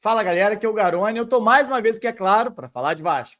Fala galera, aqui é o Garone. Eu tô mais uma vez aqui, é claro, para falar de Vasco.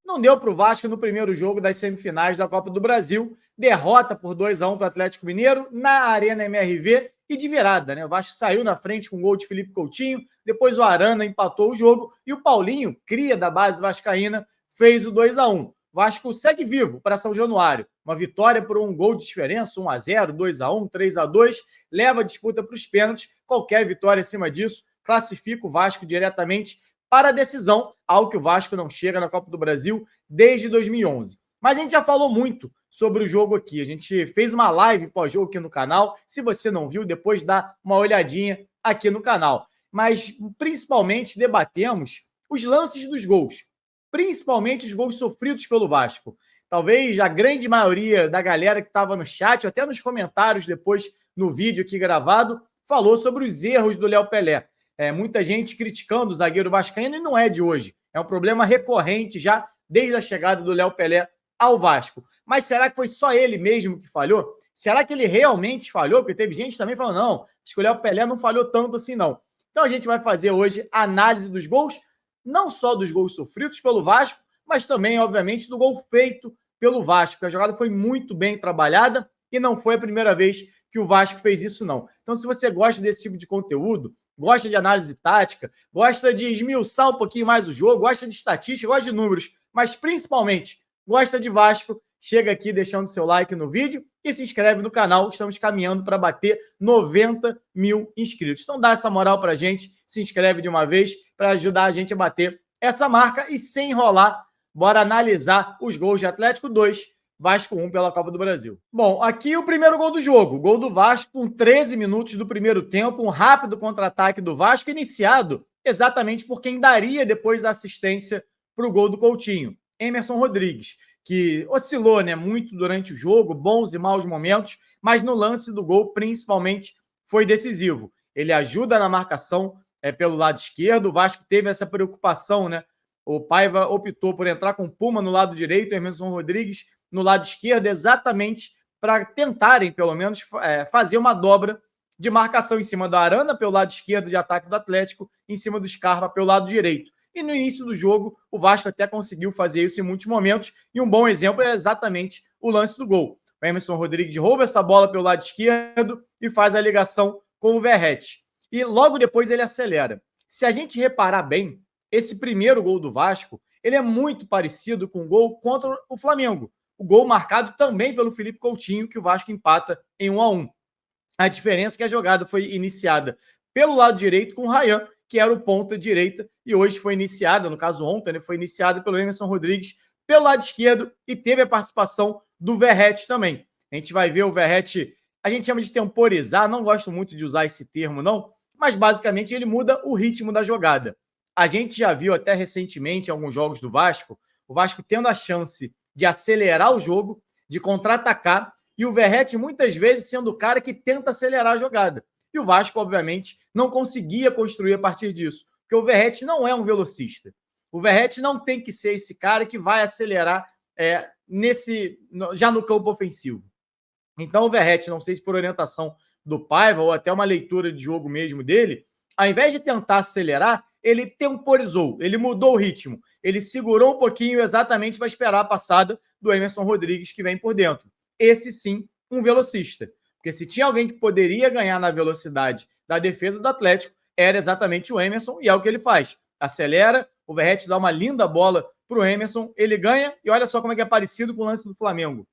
Não deu para o Vasco no primeiro jogo das semifinais da Copa do Brasil. Derrota por 2-1 para o Atlético Mineiro na Arena MRV e de virada, né? O Vasco saiu na frente com o gol de Felipe Coutinho, depois o Arana empatou o jogo e o Paulinho, cria da base vascaína, fez o 2-1. O Vasco segue vivo para São Januário. Uma vitória por um gol de diferença, 1-0, 2-1, 3-2, leva a disputa para os pênaltis. Qualquer vitória acima disso classifica o Vasco diretamente para a decisão, algo que o Vasco não chega na Copa do Brasil desde 2011. Mas a gente já falou muito sobre o jogo aqui. A gente fez uma live pós-jogo aqui no canal. Se você não viu, depois dá uma olhadinha aqui no canal. Mas, principalmente, debatemos os lances dos gols. Principalmente os gols sofridos pelo Vasco. Talvez a grande maioria da galera que estava no chat, ou até nos comentários depois no vídeo aqui gravado, falou sobre os erros do Léo Pelé. Muita gente criticando o zagueiro vascaíno e não é de hoje. É um problema recorrente já desde a chegada do Léo Pelé ao Vasco. Mas será que foi só ele mesmo que falhou? Será que ele realmente falhou? Porque teve gente também falando, não, acho que o Léo Pelé não falhou tanto assim, não. Então a gente vai fazer hoje a análise dos gols, não só dos gols sofridos pelo Vasco, mas também, obviamente, do gol feito pelo Vasco. A jogada foi muito bem trabalhada e não foi a primeira vez que o Vasco fez isso, não. Então, se você gosta desse tipo de conteúdo, gosta de análise tática, gosta de esmiuçar um pouquinho mais o jogo, gosta de estatística, gosta de números, mas principalmente gosta de Vasco, chega aqui deixando seu like no vídeo e se inscreve no canal. Estamos caminhando para bater 90 mil inscritos. Então dá essa moral para a gente, se inscreve de uma vez para ajudar a gente a bater essa marca e sem enrolar, bora analisar os gols de Atlético 2, Vasco 1 pela Copa do Brasil. Bom, aqui o primeiro gol do jogo. Gol do Vasco com 13 minutos do primeiro tempo, um rápido contra-ataque do Vasco, iniciado exatamente por quem daria depois a assistência para o gol do Coutinho, Emerson Rodrigues, que oscilou, né, muito durante o jogo, bons e maus momentos, mas no lance do gol, principalmente, foi decisivo. Ele ajuda na marcação pelo lado esquerdo, o Vasco teve essa preocupação, né? O Paiva optou por entrar com o Puma no lado direito, Emerson Rodrigues no lado esquerdo, exatamente para tentarem, pelo menos, fazer uma dobra de marcação em cima do Arana, pelo lado esquerdo de ataque do Atlético, em cima do Scarpa, pelo lado direito. E no início do jogo, o Vasco até conseguiu fazer isso em muitos momentos, e um bom exemplo é exatamente o lance do gol. O Emerson Rodrigues rouba essa bola pelo lado esquerdo e faz a ligação com o Verratti. E logo depois ele acelera. Se a gente reparar bem, esse primeiro gol do Vasco, ele é muito parecido com o gol contra o Flamengo. O gol marcado também pelo Felipe Coutinho, que o Vasco empata em 1-1. A diferença é que a jogada foi iniciada pelo lado direito com o Ryan, que era o ponta direita, e hoje foi iniciada, no caso ontem, né, foi iniciada pelo Emerson Rodrigues pelo lado esquerdo e teve a participação do Verratti também. A gente vai ver o Verratti, a gente chama de temporizar, não gosto muito de usar esse termo, não, mas basicamente ele muda o ritmo da jogada. A gente já viu até recentemente em alguns jogos do Vasco, o Vasco tendo a chance de acelerar o jogo, de contra-atacar, e o Verratti muitas vezes sendo o cara que tenta acelerar a jogada. E o Vasco, obviamente, não conseguia construir a partir disso, porque o Verratti não é um velocista. O Verratti não tem que ser esse cara que vai acelerar já no campo ofensivo. Então o Verratti, não sei se por orientação do Paiva ou até uma leitura de jogo mesmo dele, ao invés de tentar acelerar, ele temporizou, ele mudou o ritmo, ele segurou um pouquinho exatamente para esperar a passada do Emerson Rodrigues que vem por dentro. Esse sim, um velocista. Porque se tinha alguém que poderia ganhar na velocidade da defesa do Atlético, era exatamente o Emerson, e é o que ele faz. Acelera, o Verratti dá uma linda bola para o Emerson, ele ganha, e olha só como é que é parecido com o lance do Flamengo.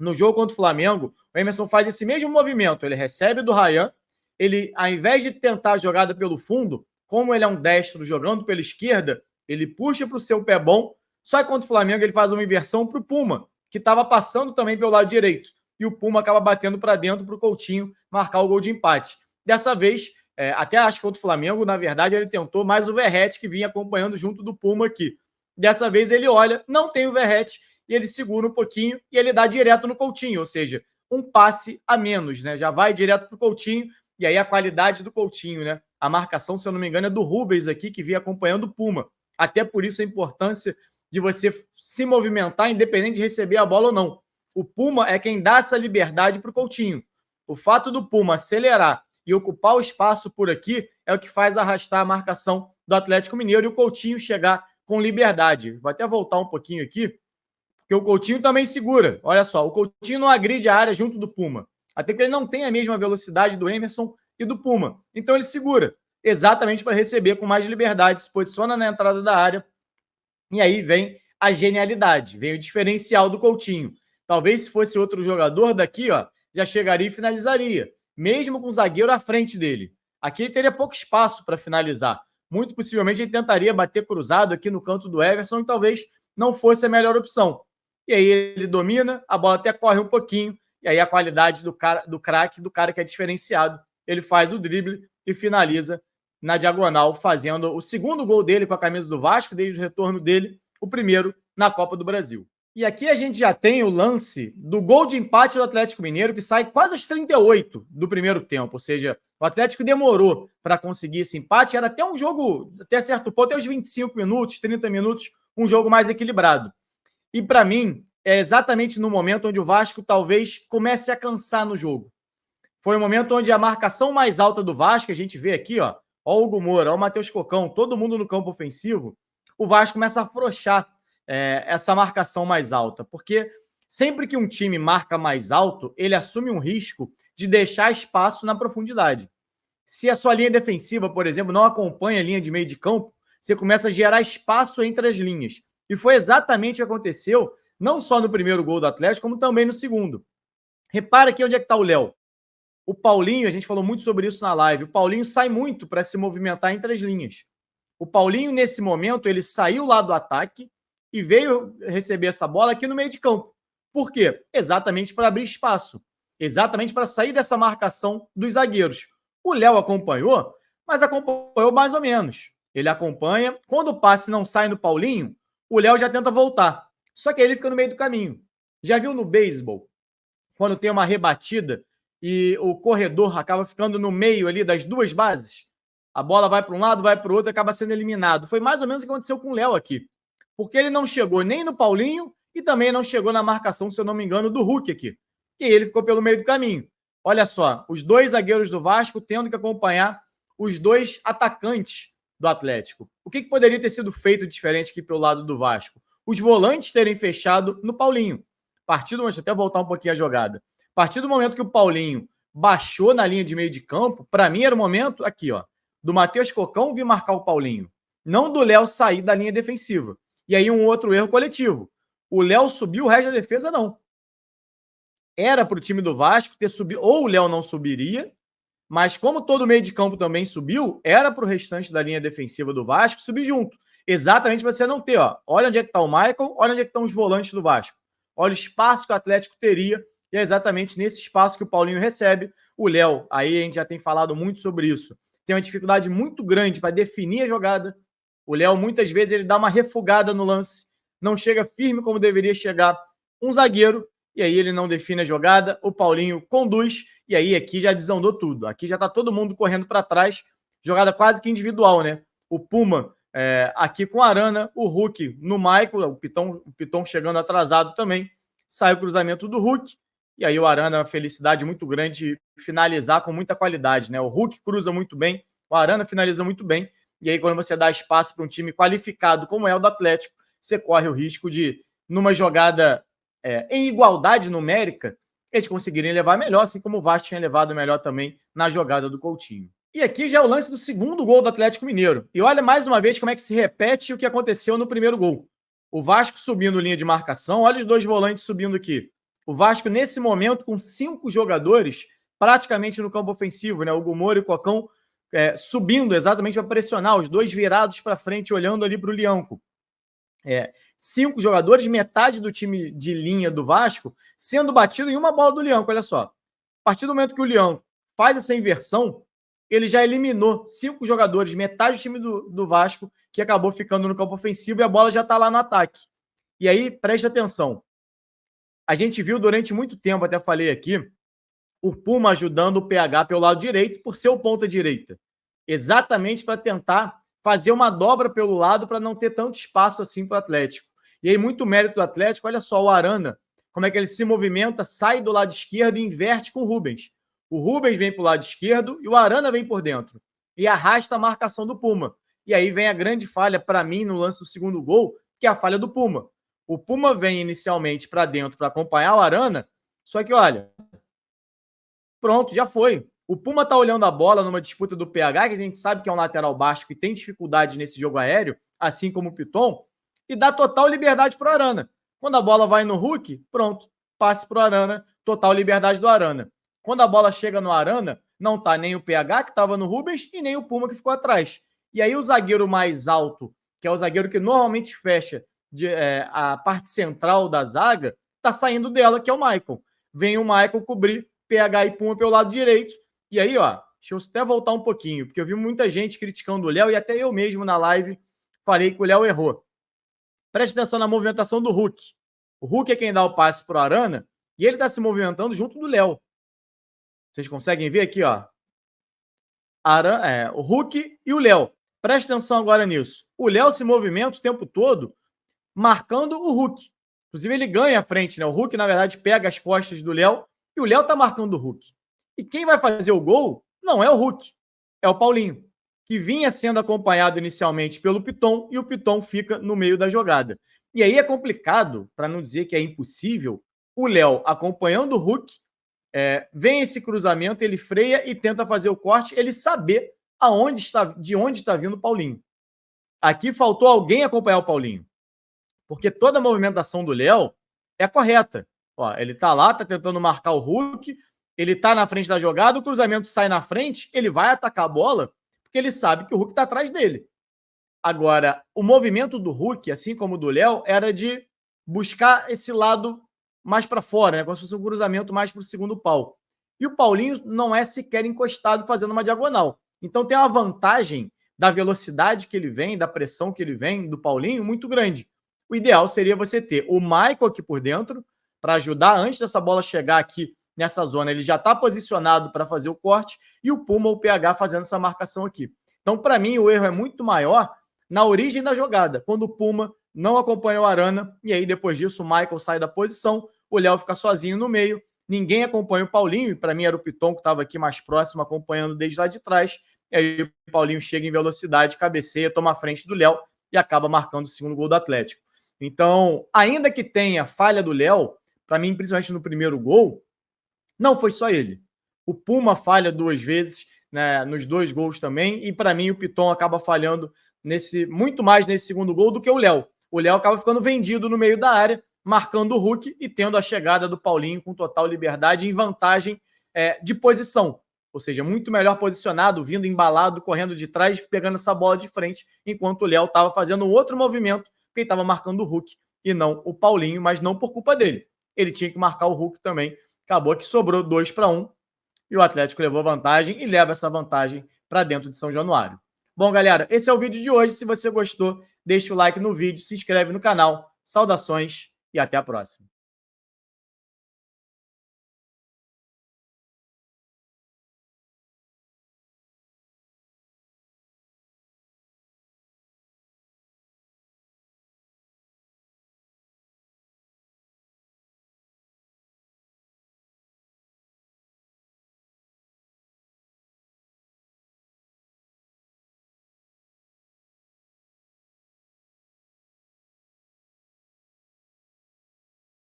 No jogo contra o Flamengo, o Emerson faz esse mesmo movimento, ele recebe do Ryan, ele, ao invés de tentar a jogada pelo fundo, como ele é um destro jogando pela esquerda, ele puxa para o seu pé bom, só que contra o Flamengo ele faz uma inversão para o Puma, que estava passando também pelo lado direito, e o Puma acaba batendo para dentro para o Coutinho marcar o gol de empate. Dessa vez, até acho que contra o Flamengo, na verdade, ele tentou mais o Verratti, que vinha acompanhando junto do Puma aqui. Dessa vez ele olha, não tem o Verratti, e ele segura um pouquinho e ele dá direto no Coutinho, ou seja, um passe a menos, né? Já vai direto para o Coutinho, e aí a qualidade do Coutinho, né? A marcação, se eu não me engano, é do Rubens aqui, que vinha acompanhando o Puma. Até por isso a importância de você se movimentar, independente de receber a bola ou não. O Puma é quem dá essa liberdade para o Coutinho. O fato do Puma acelerar e ocupar o espaço por aqui é o que faz arrastar a marcação do Atlético Mineiro e o Coutinho chegar com liberdade. Vou até voltar um pouquinho aqui, porque o Coutinho também segura. Olha só, o Coutinho não agride a área junto do Puma. Até que ele não tem a mesma velocidade do Emerson e do Puma. Então ele segura, exatamente para receber com mais liberdade, se posiciona na entrada da área. E aí vem a genialidade, vem o diferencial do Coutinho. Talvez se fosse outro jogador daqui, ó, já chegaria e finalizaria, mesmo com o zagueiro à frente dele. Aqui ele teria pouco espaço para finalizar. Muito possivelmente ele tentaria bater cruzado aqui no canto do Everson e talvez não fosse a melhor opção. E aí ele domina, a bola até corre um pouquinho, e aí a qualidade do craque, do cara que é diferenciado, ele faz o drible e finaliza na diagonal, fazendo o segundo gol dele com a camisa do Vasco, desde o retorno dele, o primeiro na Copa do Brasil. E aqui a gente já tem o lance do gol de empate do Atlético Mineiro, que sai quase aos 38 do primeiro tempo, ou seja, o Atlético demorou para conseguir esse empate, era até um jogo, até certo ponto, até os 25 minutos, 30 minutos, um jogo mais equilibrado. E para mim, é exatamente no momento onde o Vasco talvez comece a cansar no jogo. Foi o momento onde a marcação mais alta do Vasco, a gente vê aqui, ó o Hugo Moura, o Matheus Cocão, todo mundo no campo ofensivo, o Vasco começa a afrouxar essa marcação mais alta, porque sempre que um time marca mais alto, ele assume um risco de deixar espaço na profundidade. Se a sua linha defensiva, por exemplo, não acompanha a linha de meio de campo, você começa a gerar espaço entre as linhas. E foi exatamente o que aconteceu, não só no primeiro gol do Atlético, como também no segundo. Repara aqui onde é que está o Léo. O Paulinho, a gente falou muito sobre isso na live, o Paulinho sai muito para se movimentar entre as linhas. O Paulinho, nesse momento, ele saiu lá do ataque e veio receber essa bola aqui no meio de campo. Por quê? Exatamente para abrir espaço. Exatamente para sair dessa marcação dos zagueiros. O Léo acompanhou, mas acompanhou mais ou menos. Ele acompanha. Quando o passe não sai no Paulinho, o Léo já tenta voltar. Só que aí ele fica no meio do caminho. Já viu no beisebol? Quando tem uma rebatida e o corredor acaba ficando no meio ali das duas bases, a bola vai para um lado, vai para o outro e acaba sendo eliminado. Foi mais ou menos o que aconteceu com o Léo aqui. Porque ele não chegou nem no Paulinho e também não chegou na marcação, se eu não me engano, do Hulk aqui. E ele ficou pelo meio do caminho. Olha só, os dois zagueiros do Vasco tendo que acompanhar os dois atacantes do Atlético. O que poderia ter sido feito diferente aqui pelo lado do Vasco? Os volantes terem fechado no Paulinho. Deixa eu até voltar um pouquinho a jogada. A partir do momento que o Paulinho baixou na linha de meio de campo, para mim era o momento, aqui, ó, do Matheus Cocão vir marcar o Paulinho. Não do Léo sair da linha defensiva. E aí um outro erro coletivo. O Léo subiu, o resto da defesa não. Era para o time do Vasco ter subido, ou o Léo não subiria, mas como todo o meio de campo também subiu, era para o restante da linha defensiva do Vasco subir junto. Exatamente para você não ter, ó. Olha onde é que está o Michael, olha onde é que estão os volantes do Vasco. Olha o espaço que o Atlético teria, e é exatamente nesse espaço que o Paulinho recebe. O Léo, aí a gente já tem falado muito sobre isso, tem uma dificuldade muito grande para definir a jogada. O Léo, muitas vezes, ele dá uma refugada no lance, não chega firme como deveria chegar um zagueiro, e aí ele não define a jogada, o Paulinho conduz, e aí aqui já desandou tudo. Aqui já está todo mundo correndo para trás, jogada quase que individual, né? O Puma aqui com a Arana, o Hulk no Michael, o Piton chegando atrasado também, sai o cruzamento do Hulk, e aí o Arana, felicidade muito grande de finalizar com muita qualidade, né? O Hulk cruza muito bem, o Arana finaliza muito bem, e aí quando você dá espaço para um time qualificado como é o do Atlético, você corre o risco de, numa jogada em igualdade numérica, eles conseguirem levar melhor, assim como o Vasco tinha levado melhor também na jogada do Coutinho. E aqui já é o lance do segundo gol do Atlético Mineiro. E olha mais uma vez como é que se repete o que aconteceu no primeiro gol. O Vasco subindo linha de marcação, olha os dois volantes subindo aqui. O Vasco, nesse momento, com 5 jogadores praticamente no campo ofensivo, né? O Hugo Moura e o Cocão subindo exatamente para pressionar, os dois virados para frente, olhando ali para o Lianco. 5 jogadores, metade do time de linha do Vasco, sendo batido em uma bola do Lianco, olha só. A partir do momento que o Lianco faz essa inversão, ele já eliminou 5 jogadores, metade do time do Vasco, que acabou ficando no campo ofensivo, e a bola já está lá no ataque. E aí, preste atenção. A gente viu durante muito tempo, até falei aqui, o Puma ajudando o PH pelo lado direito, por ser o ponta direita. Exatamente para tentar fazer uma dobra pelo lado para não ter tanto espaço assim para o Atlético. E aí, muito mérito do Atlético. Olha só o Arana, como é que ele se movimenta, sai do lado esquerdo e inverte com o Rubens. O Rubens vem para o lado esquerdo e o Arana vem por dentro. E arrasta a marcação do Puma. E aí vem a grande falha para mim no lance do segundo gol, que é a falha do Puma. O Puma vem inicialmente para dentro para acompanhar o Arana, só que, olha, pronto, já foi. O Puma tá olhando a bola numa disputa do PH, que a gente sabe que é um lateral baixo que tem dificuldade nesse jogo aéreo, assim como o Piton, e dá total liberdade para o Arana. Quando a bola vai no Hulk, pronto, passe para o Arana, total liberdade do Arana. Quando a bola chega no Arana, não tá nem o PH, que estava no Rubens, e nem o Puma, que ficou atrás. E aí o zagueiro mais alto, que é o zagueiro que normalmente fecha a parte central da zaga, tá saindo dela, que é o Michael. Vem o Michael cobrir PH e Puma pelo lado direito. E aí, ó, deixa eu até voltar um pouquinho, porque eu vi muita gente criticando o Léo, e até eu mesmo na live falei que o Léo errou. Preste atenção na movimentação do Hulk. O Hulk é quem dá o passe pro Arana, e ele tá se movimentando junto do Léo. Vocês conseguem ver aqui, ó. O Hulk e o Léo. Preste atenção agora nisso. O Léo se movimenta o tempo todo marcando o Hulk. Inclusive, ele ganha a frente, né? O Hulk, na verdade, pega as costas do Léo e o Léo tá marcando o Hulk. E quem vai fazer o gol não é o Hulk, é o Paulinho, que vinha sendo acompanhado inicialmente pelo Piton e o Piton fica no meio da jogada. E aí é complicado, para não dizer que é impossível, o Léo acompanhando o Hulk, vem esse cruzamento, ele freia e tenta fazer o corte, ele saber de onde está vindo o Paulinho. Aqui faltou alguém acompanhar o Paulinho, porque toda a movimentação do Léo é correta. Ó, ele tá lá, tá tentando marcar o Hulk, ele tá na frente da jogada, o cruzamento sai na frente, ele vai atacar a bola, porque ele sabe que o Hulk tá atrás dele. Agora, o movimento do Hulk, assim como o do Léo, era de buscar esse lado mais para fora, né? Como se fosse um cruzamento mais para o segundo pau. E o Paulinho não é sequer encostado fazendo uma diagonal. Então tem uma vantagem da velocidade que ele vem, da pressão que ele vem, do Paulinho, muito grande. O ideal seria você ter o Michael aqui por dentro, para ajudar antes dessa bola chegar aqui nessa zona. Ele já está posicionado para fazer o corte, e o Puma ou o PH fazendo essa marcação aqui. Então, para mim, o erro é muito maior na origem da jogada, quando o Puma não acompanha o Arana, e aí depois disso o Michael sai da posição, o Léo fica sozinho no meio, ninguém acompanha o Paulinho, e para mim era o Piton que estava aqui mais próximo, acompanhando desde lá de trás, e aí o Paulinho chega em velocidade, cabeceia, toma a frente do Léo e acaba marcando o segundo gol do Atlético. Então, ainda que tenha falha do Léo, para mim, principalmente no primeiro gol, não foi só ele. O Puma falha 2 vezes, né, nos 2 gols também, e para mim o Piton acaba falhando muito mais nesse segundo gol do que o Léo. O Léo acaba ficando vendido no meio da área, marcando o Hulk e tendo a chegada do Paulinho com total liberdade em vantagem de posição. Ou seja, muito melhor posicionado, vindo embalado, correndo de trás, pegando essa bola de frente, enquanto o Léo estava fazendo um outro movimento, porque ele estava marcando o Hulk e não o Paulinho, mas não por culpa dele. Ele tinha que marcar o Hulk também. Acabou que sobrou 2-1 e o Atlético levou vantagem e leva essa vantagem para dentro de São Januário. Bom, galera, esse é o vídeo de hoje. Se você gostou, deixa o like no vídeo, se inscreve no canal. Saudações e até a próxima.